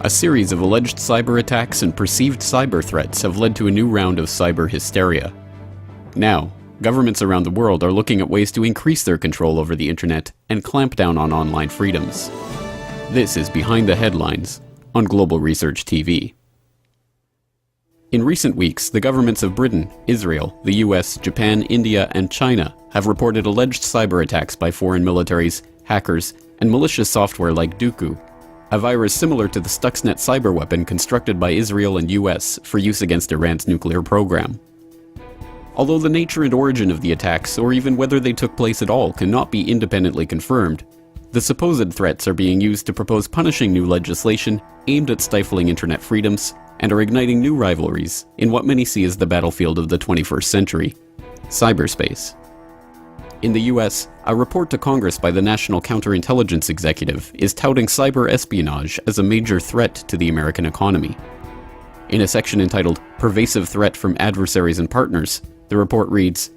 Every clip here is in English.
A series of alleged cyber attacks and perceived cyber threats have led to a new round of cyber hysteria. Now, governments around the world are looking at ways to increase their control over the internet and clamp down on online freedoms. This is Behind the Headlines on Global Research TV. In recent weeks, the governments of Britain, Israel, the US, Japan, India, and China have reported alleged cyber attacks by foreign militaries, hackers, and malicious software like Duqu, a virus similar to the Stuxnet cyber weapon constructed by Israel and US for use against Iran's nuclear program. Although the nature and origin of the attacks, or even whether they took place at all, cannot be independently confirmed, the supposed threats are being used to propose punishing new legislation aimed at stifling internet freedoms and are igniting new rivalries in what many see as the battlefield of the 21st century, cyberspace. In the US, a report to Congress by the National Counterintelligence Executive is touting cyber espionage as a major threat to the American economy. In a section entitled Pervasive Threat from Adversaries and Partners, the report reads,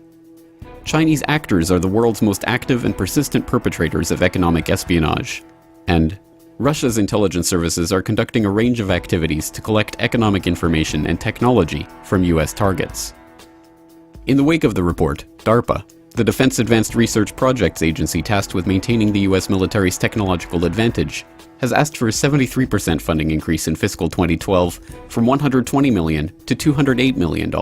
"Chinese actors are the world's most active and persistent perpetrators of economic espionage," and "Russia's intelligence services are conducting a range of activities to collect economic information and technology from US targets." In the wake of the report, DARPA, the Defense Advanced Research Projects Agency tasked with maintaining the US military's technological advantage, has asked for a 73% funding increase in fiscal 2012 from $120 million to $208 million.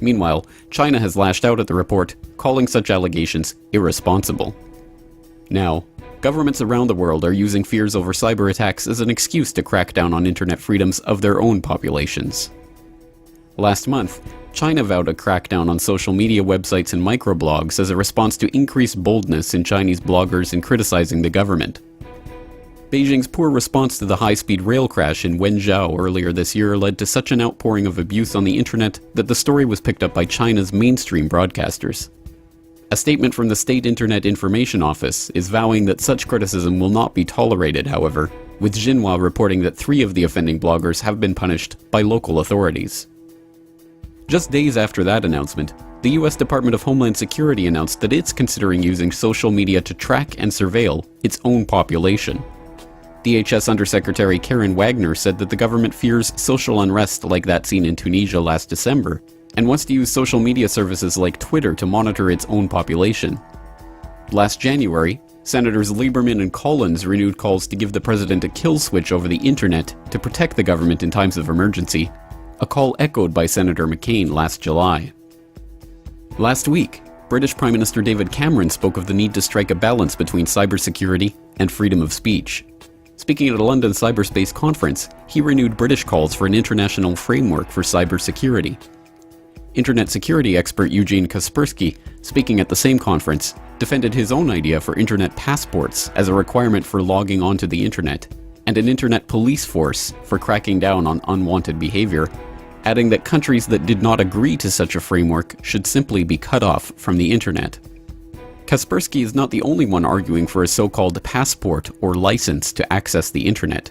Meanwhile, China has lashed out at the report, calling such allegations irresponsible. Now, governments around the world are using fears over cyber attacks as an excuse to crack down on internet freedoms of their own populations. Last month, China vowed a crackdown on social media websites and microblogs as a response to increased boldness in Chinese bloggers in criticizing the government. Beijing's poor response to the high-speed rail crash in Wenzhou earlier this year led to such an outpouring of abuse on the internet that the story was picked up by China's mainstream broadcasters. A statement from the State Internet Information Office is vowing that such criticism will not be tolerated, however, with Xinhua reporting that 3 of the offending bloggers have been punished by local authorities. Just days after that announcement, the US Department of Homeland Security announced that it's considering using social media to track and surveil its own population. DHS Undersecretary Karen Wagner said that the government fears social unrest like that seen in Tunisia last December, and wants to use social media services like Twitter to monitor its own population. Last January, Senators Lieberman and Collins renewed calls to give the president a kill switch over the internet to protect the government in times of emergency, a call echoed by Senator McCain last July. Last week, British Prime Minister David Cameron spoke of the need to strike a balance between cybersecurity and freedom of speech. Speaking at a London cyberspace conference, he renewed British calls for an international framework for cybersecurity. Internet security expert Eugene Kaspersky, speaking at the same conference, defended his own idea for internet passports as a requirement for logging onto the internet, and an internet police force for cracking down on unwanted behavior, adding that countries that did not agree to such a framework should simply be cut off from the internet. Kaspersky is not the only one arguing for a so-called passport or license to access the internet.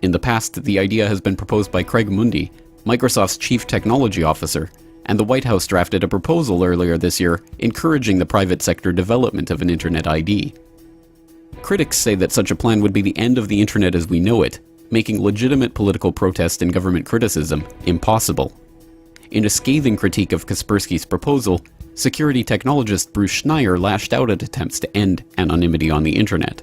In the past, the idea has been proposed by Craig Mundie, Microsoft's chief technology officer, and the White House drafted a proposal earlier this year encouraging the private sector development of an internet ID. Critics say that such a plan would be the end of the internet as we know it, making legitimate political protest and government criticism impossible. In a scathing critique of Kaspersky's proposal, security technologist Bruce Schneier lashed out at attempts to end anonymity on the internet.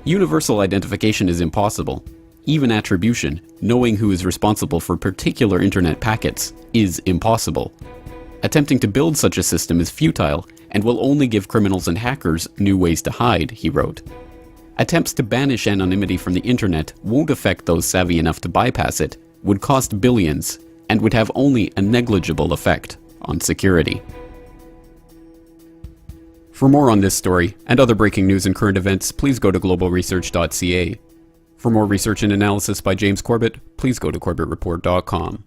Universal identification is impossible. Even attribution, knowing who is responsible for particular internet packets, is impossible. Attempting to build such a system is futile and will only give criminals and hackers new ways to hide, he wrote. Attempts to banish anonymity from the internet won't affect those savvy enough to bypass it, would cost billions, and would have only a negligible effect on security. For more on this story and other breaking news and current events, please go to globalresearch.ca. For more research and analysis by James Corbett, please go to corbettreport.com.